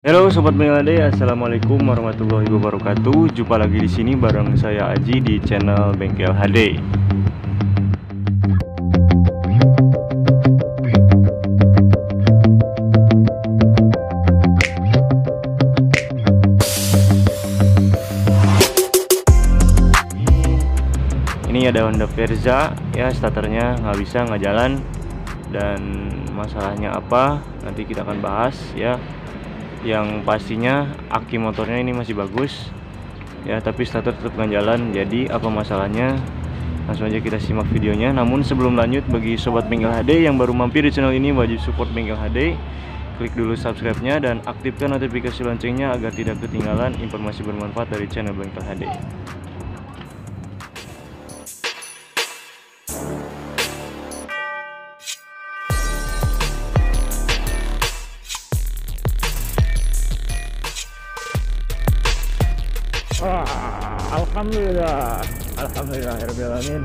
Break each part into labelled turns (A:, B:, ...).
A: Halo sobat Mengade, assalamualaikum warahmatullahi wabarakatuh. Jumpa lagi di sini bareng saya Aji di channel Bengkel HD. Ini ada Honda Verza, ya starternya nggak jalan. Dan masalahnya apa? Nanti kita akan bahas ya. Yang pastinya aki motornya ini masih bagus ya, tapi starter tetap nggak jalan. Jadi apa masalahnya? Langsung aja kita simak videonya. Namun sebelum lanjut, bagi sobat Bengkel HD yang baru mampir di channel ini, wajib support Bengkel HD. Klik dulu subscribe-nya dan aktifkan notifikasi loncengnya agar tidak ketinggalan informasi bermanfaat dari channel Bengkel HD. Alhamdulillah, alhamdulillahirabbil alamin.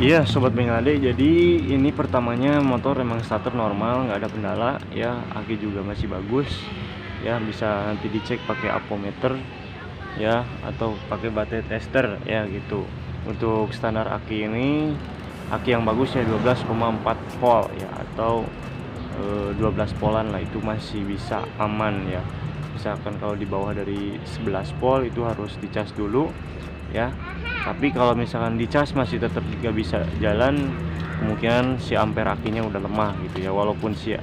A: Iya sobat Bengkel, jadi ini pertamanya motor emang starter normal, nggak ada kendala ya. Aki juga masih bagus ya, bisa nanti dicek pakai apometer ya, atau pakai baterai tester ya gitu. Untuk standar aki ini, aki yang bagus ya 12,4 volt ya, atau 12 volan lah, itu masih bisa aman ya. Misalkan kalau di bawah dari 11 volt itu harus dicas dulu ya. Tapi kalau misalkan dicas masih tetap nggak bisa jalan, kemungkinan si ampere akinya udah lemah gitu ya. Walaupun si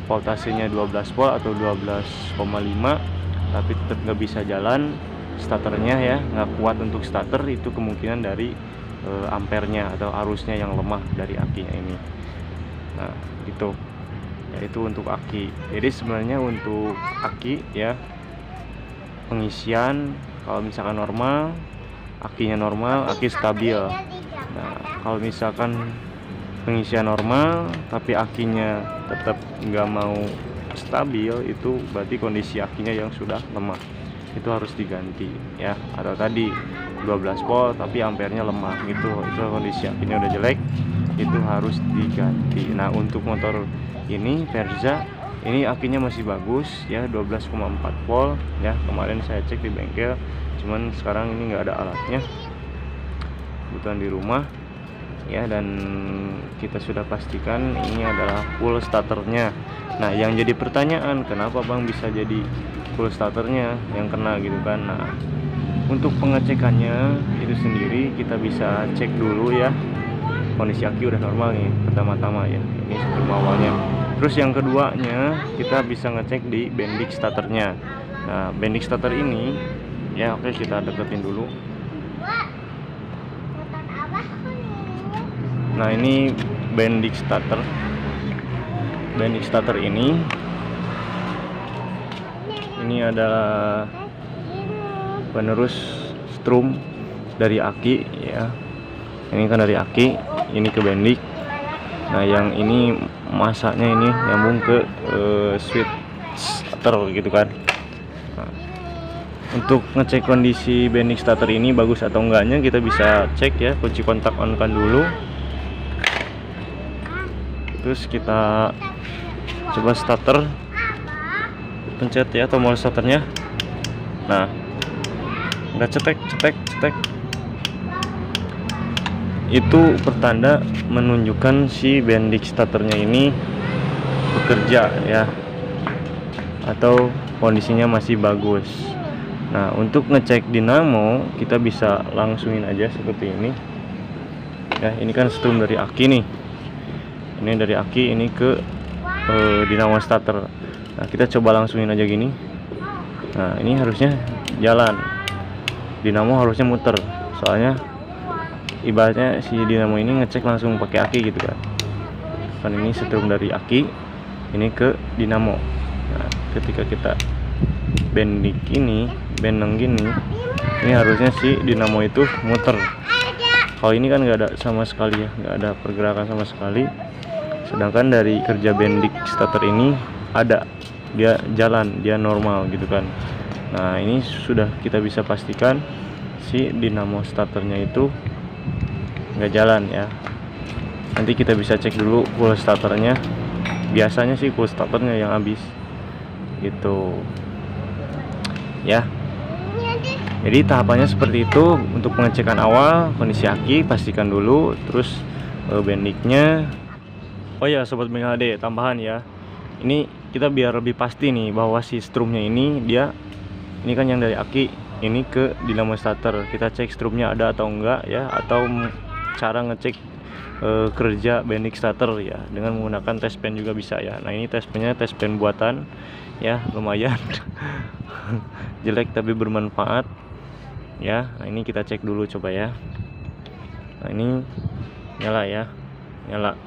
A: voltasenya 12 volt atau 12,5, tapi tetap nggak bisa jalan starternya ya, nggak kuat untuk starter. Itu kemungkinan dari ampernya atau arusnya yang lemah dari akinya ini. Nah itu ya, itu untuk aki. Jadi sebenarnya untuk aki ya, pengisian kalau misalkan normal, akinya normal, aki stabil. Nah kalau misalkan pengisian normal tapi akinya tetap nggak mau stabil, itu berarti kondisi akinya yang sudah lemah, itu harus diganti ya. Atau tadi 12 volt tapi ampernya lemah gitu, itu kondisi akinya udah jelek, itu harus diganti. Nah untuk motor ini Verza ini akinya masih bagus ya, 12,4 volt ya. Kemarin saya cek di bengkel, cuman sekarang ini nggak ada alatnya, kebetulan di rumah ya. Dan kita sudah pastikan ini adalah full starternya. Nah yang jadi pertanyaan, kenapa bang bisa jadi full starternya yang kena gitu kan. Nah untuk pengecekannya itu sendiri kita bisa cek dulu ya, kondisi aki udah normal nih pertama-tama ya, ini sebelum awalnya. Terus yang keduanya kita bisa ngecek di bendik starternya. Nah bendik starter ini ya, oke kita deketin dulu. Nah ini bendik starter. Bendik starter ini adalah penerus strum dari aki ya. Ini kan dari aki ini ke bendik. Nah yang ini masaknya ini nyambung ke switch starter gitu kan. Nah, untuk ngecek kondisi bendik starter ini bagus atau enggaknya, kita bisa cek ya, kunci kontak on kan dulu. Terus kita coba starter, pencet ya tombol starternya. Nah nggak cetek, itu pertanda menunjukkan si bendik starternya ini bekerja ya, atau kondisinya masih bagus. Nah untuk ngecek dinamo kita bisa langsungin aja seperti ini ya. Ini kan strum dari aki nih, ini dari aki ini ke dinamo starter. Nah kita coba langsungin aja gini. Nah ini harusnya jalan, dinamo harusnya muter, soalnya ibaratnya si dinamo ini ngecek langsung pakai aki gitu kan. Kan ini strum dari aki ini ke dinamo. Nah ketika kita bending gini, ini harusnya si dinamo itu muter. Kalau ini kan nggak ada sama sekali ya, nggak ada pergerakan sama sekali. Sedangkan dari kerja bendik starter ini ada, dia jalan, dia normal gitu kan. Nah ini sudah kita bisa pastikan si dinamo starternya itu nggak jalan ya. Nanti kita bisa cek dulu cool starternya. Biasanya sih cool starternya yang habis gitu ya. Jadi tahapannya seperti itu. Untuk pengecekan awal kondisi aki pastikan dulu, terus bendiknya. Oh ya sobat Mega HD, tambahan ya, ini kita biar lebih pasti nih bahwa si strumnya ini ini kan yang dari aki ini ke dinamo starter. Kita cek strumnya ada atau enggak ya, atau cara ngecek kerja bendik starter ya dengan menggunakan test pen juga bisa ya. Nah ini test pennya test pen buatan ya, lumayan jelek tapi bermanfaat ya. Nah ini kita cek dulu coba ya. Nah ini nyala ya, nyala.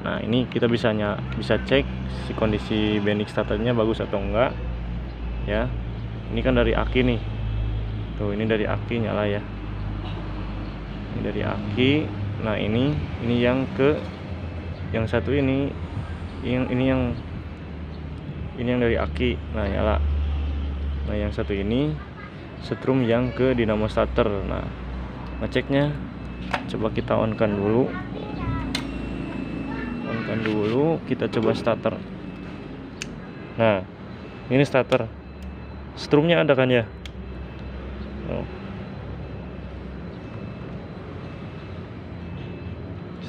A: Nah ini kita bisa cek si kondisi bendik starternya bagus atau enggak ya. Ini kan dari aki nih, tuh ini dari aki nyala ya, ini dari aki. Nah ini yang ke yang satu ini yang dari aki. Nah nyala. Nah yang satu ini setrum yang ke dinamo starter. Nah ngeceknya coba kita on kan dulu, kita coba starter. Nah ini starter, strumnya ada kan ya.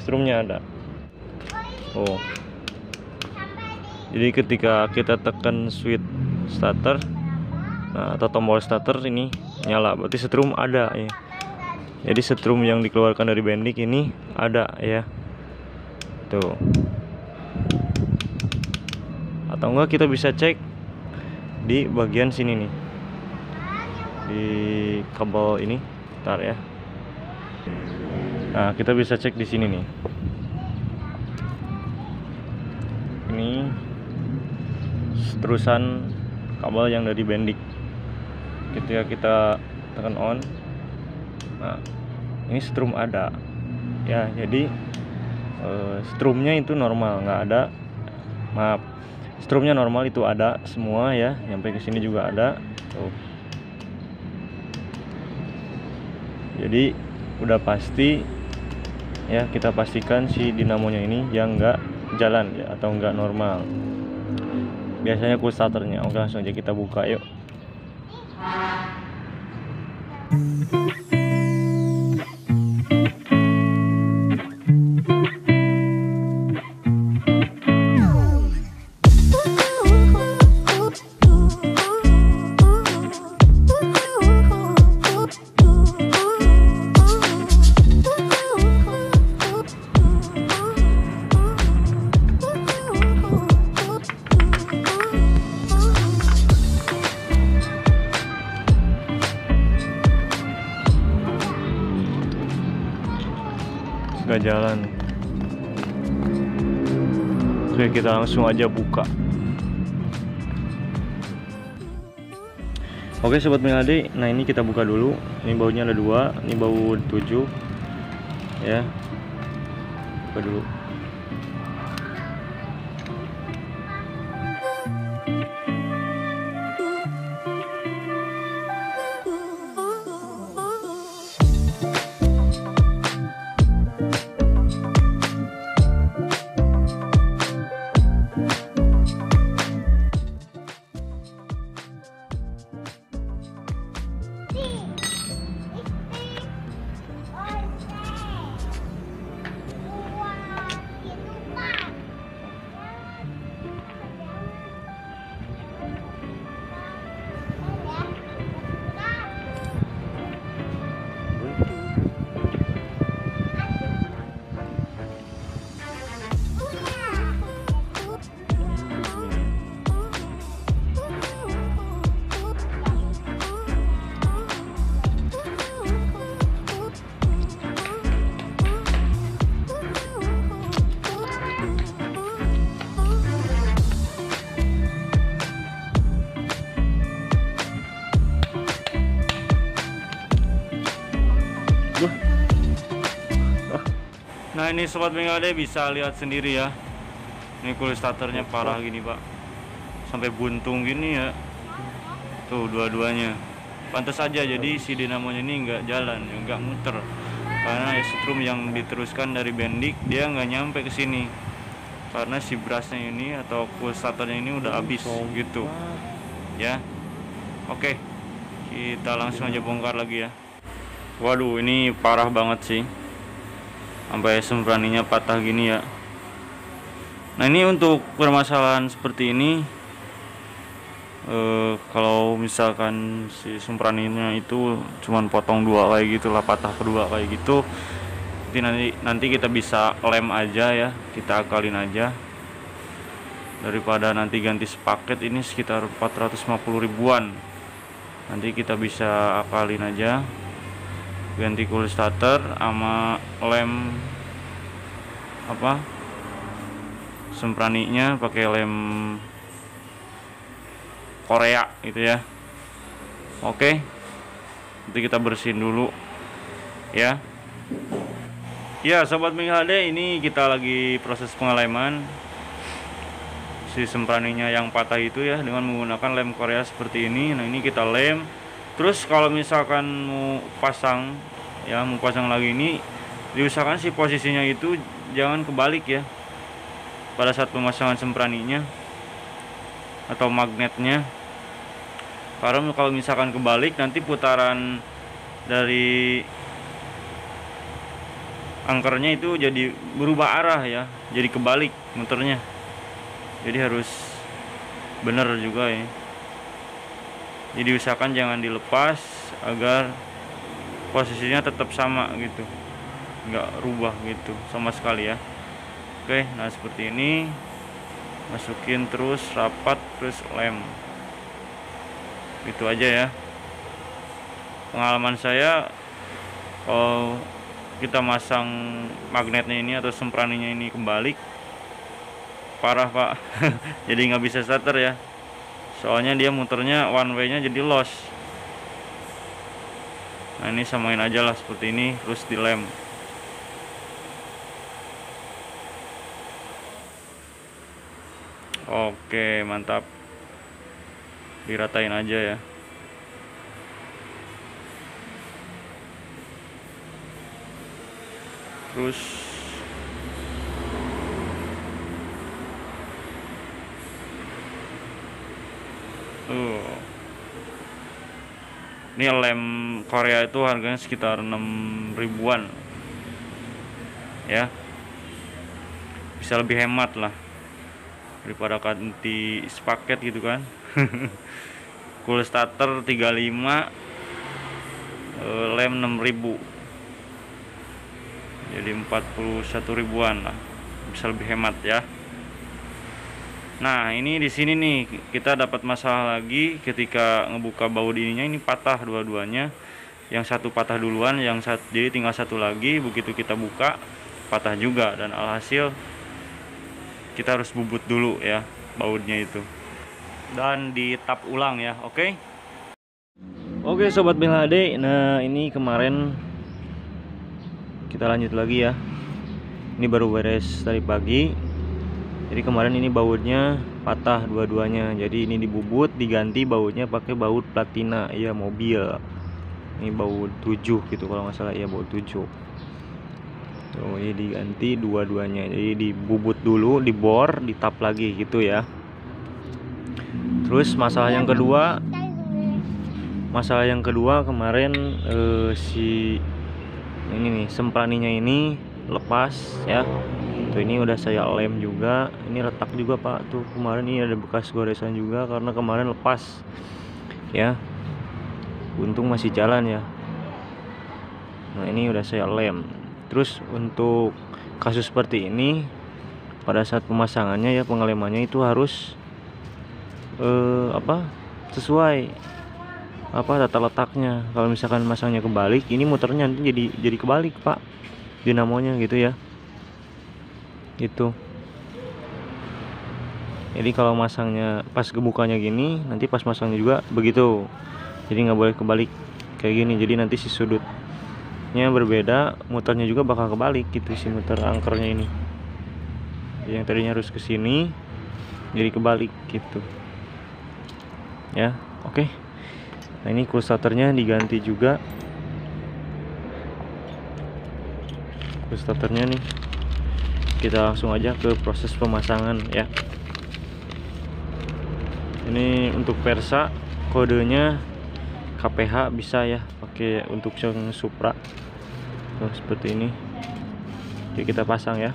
A: Strumnya ada. Oh, jadi ketika kita tekan switch starter, nah atau tombol starter ini nyala, berarti setrum ada ya. Jadi setrum yang dikeluarkan dari bendik ini ada ya, tuh. Atau enggak kita bisa cek di bagian sini nih, di kabel ini, bentar ya. Nah kita bisa cek di sini nih, ini terusan kabel yang dari bendik. Ketika kita tekan on, nah ini strum ada ya. Jadi strumnya itu normal, nggak ada, maaf, strumnya normal itu ada semua ya, sampai ke sini juga ada tuh. Jadi udah pasti ya, kita pastikan si dinamonya ini yang nggak jalan ya, atau nggak normal. Biasanya cool starternya. Oke langsung aja kita buka yuk. Gak jalan. Oke kita langsung aja buka. Oke sobat Mega HD, nah ini kita buka dulu. Ini baunya ada 2, ini bau 7 ya. Buka dulu. Nah ini sobat Mega HD bisa lihat sendiri ya, ini cool starternya parah gini pak, sampai buntung gini ya, tuh dua-duanya. Pantas saja jadi si dinamonya ini nggak jalan, nggak muter. karena setrum yang diteruskan dari bendik dia nggak nyampe ke sini karena si brusnya ini atau cool starternya ini udah habis gitu ya. Oke, kita langsung aja bongkar lagi ya. Waduh, ini parah banget sih, sampai sempraninya patah gini ya. Nah, ini untuk permasalahan seperti ini, kalau misalkan si sempraninya itu cuman potong dua kayak gitulah, patah kedua kayak gitu, nanti kita bisa lem aja ya, kita akalin aja, daripada nanti ganti sepaket ini sekitar 450 ribuan. Nanti kita bisa akalin aja, ganti cool starter sama lem apa sempraninya pakai lem Korea gitu ya. Oke, nanti kita bersihin dulu ya. Ya sobat Ming HD, ini kita lagi proses pengeleman si sempraninya yang patah itu ya, dengan menggunakan lem Korea seperti ini. Nah, ini kita lem. Terus kalau misalkan mau pasang ya, mau pasang lagi, ini diusahakan si posisinya itu jangan kebalik ya pada saat pemasangan sempraninya atau magnetnya, karena kalau misalkan kebalik nanti putaran dari angkernya itu jadi berubah arah ya, jadi kebalik muternya. Jadi harus bener juga ya. Jadi usahakan jangan dilepas agar posisinya tetap sama gitu, nggak rubah gitu sama sekali ya. Oke, nah seperti ini, masukin terus rapat, terus lem gitu aja ya. Pengalaman saya, kalau kita masang magnetnya ini atau sempraninya ini kebalik, parah pak. Jadi nggak bisa starter ya, soalnya dia muternya one way nya jadi loss. Nah, ini samain aja lah seperti ini, terus dilem. Oke, mantap, diratain aja ya. Terus ini lem Korea itu harganya sekitar 6 ribuan ya, bisa lebih hemat lah daripada ganti sepaket gitu kan. Cool starter 35, lem 6.000, jadi 41 ribuan lah, bisa lebih hemat ya. Nah, ini di sini nih kita dapat masalah lagi ketika ngebuka baut ininya, ini patah dua-duanya. Yang satu patah duluan, jadi tinggal satu lagi. Begitu kita buka patah juga, dan alhasil kita harus bubut dulu ya bautnya itu, dan ditap ulang ya. Oke. Oke sobat Ming HD, nah ini kemarin kita lanjut lagi ya. Ini baru beres tadi pagi. Jadi kemarin ini bautnya patah dua-duanya, jadi ini dibubut, diganti bautnya pakai baut platina ya, mobil. Ini baut 7 gitu kalau nggak salah ya, baut 7. Tuh, ini diganti dua-duanya, jadi dibubut dulu, dibor, ditap lagi gitu ya. Terus masalah yang kedua kemarin si ini nih sempraninya ini lepas ya. Tuh, ini udah saya lem juga, ini retak juga pak. Tuh kemarin ini ada bekas goresan juga karena kemarin lepas ya, untung masih jalan ya. Nah, ini udah saya lem. Terus untuk kasus seperti ini, pada saat pemasangannya ya, pengelemannya itu harus sesuai tata letaknya. Kalau misalkan masangnya kebalik, ini muternya nanti jadi kebalik pak, dinamonya gitu ya, gitu. Jadi kalau masangnya pas gebukanya gini, nanti pas masangnya juga begitu, jadi nggak boleh kebalik kayak gini. Jadi nanti si sudutnya berbeda, muternya juga bakal kebalik gitu, si muter angkernya ini. Jadi yang tadinya harus ke sini jadi kebalik gitu ya. Oke. Nah, ini cool starternya diganti juga. ke starternya nih. Kita langsung aja ke proses pemasangan ya. Ini untuk Versa kodenya KPH bisa ya, pakai untuk yang Supra. Tuh, seperti ini. Oke, kita pasang ya.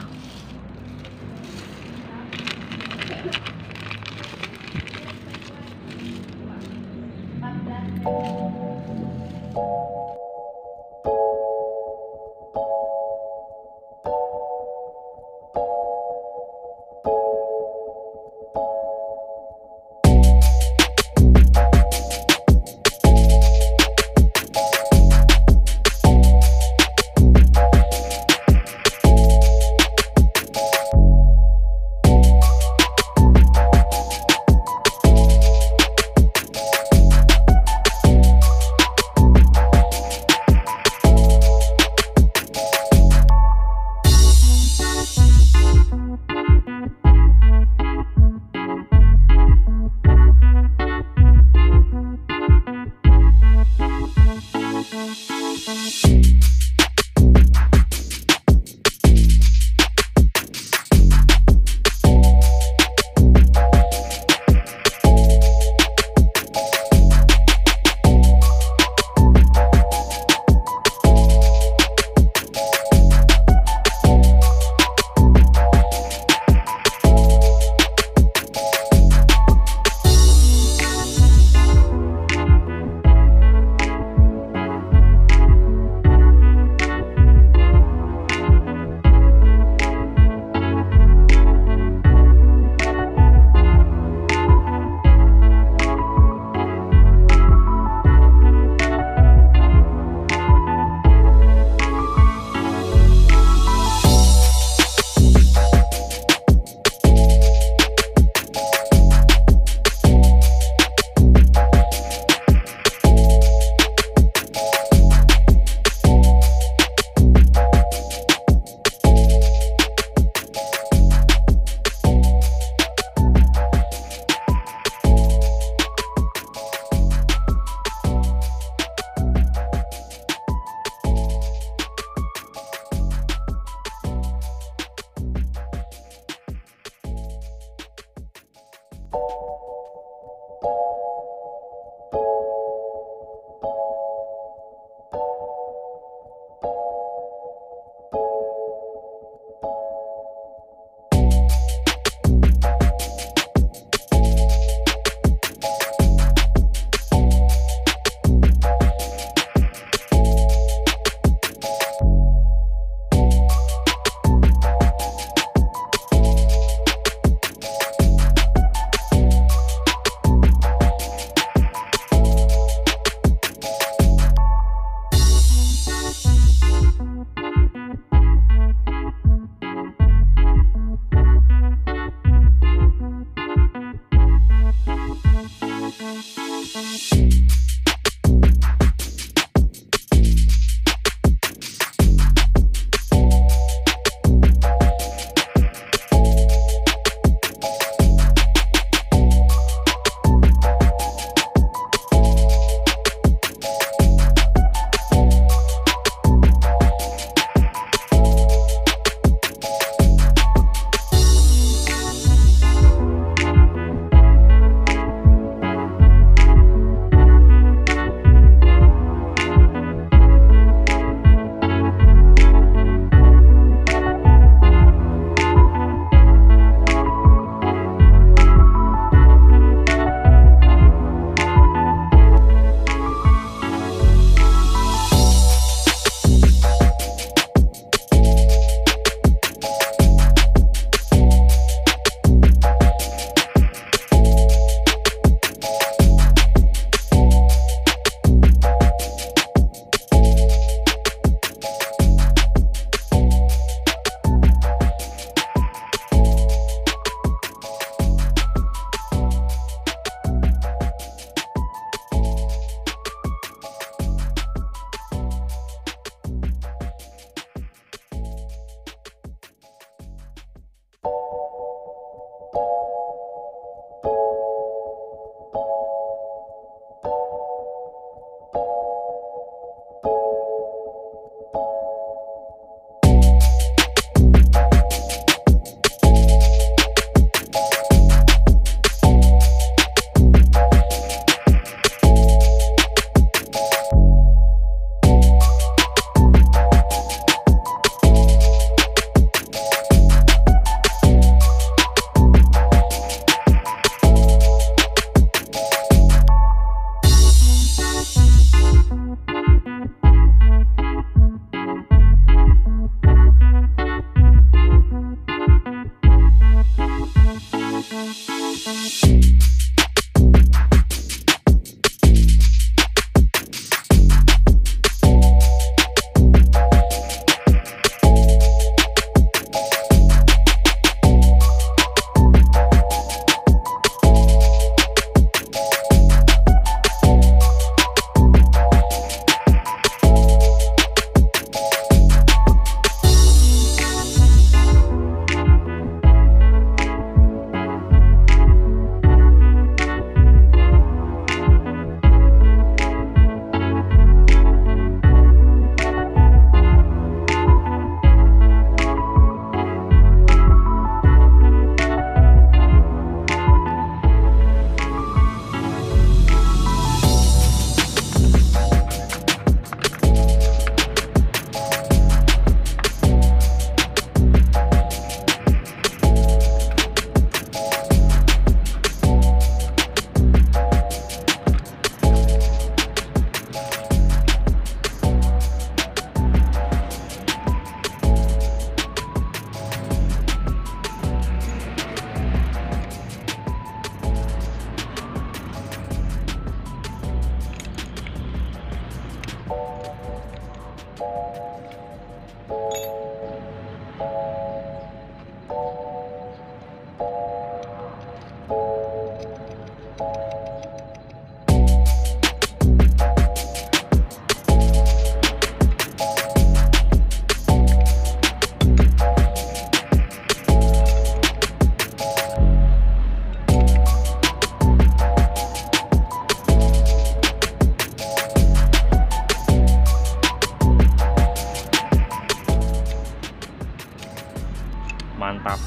A: Mantap.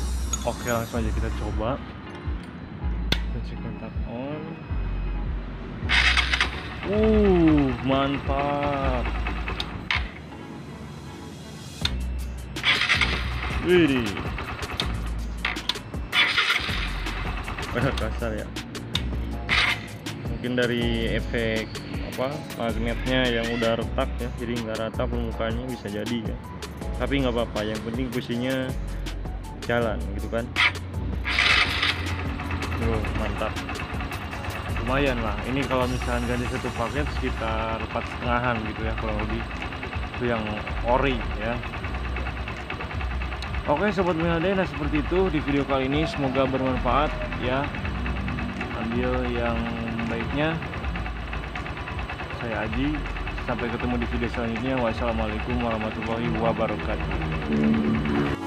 A: Oke, langsung aja kita coba. Kunci kontak on. Mantap. Widih. Kasar ya. Mungkin dari efek magnetnya yang udah retak ya, jadi nggak rata permukaannya, bisa jadi ya. Tapi nggak apa-apa, yang penting businya jalan gitu kan. Mantap, lumayan lah. Ini kalau misalkan ganti satu paket sekitar 4,5-an gitu ya kurang lebih, itu yang ori ya. Oke sobat Minade, nah seperti itu di video kali ini, semoga bermanfaat ya. Ambil yang baiknya. Saya Aji, sampai ketemu di video selanjutnya. Wassalamualaikum warahmatullahi wabarakatuh.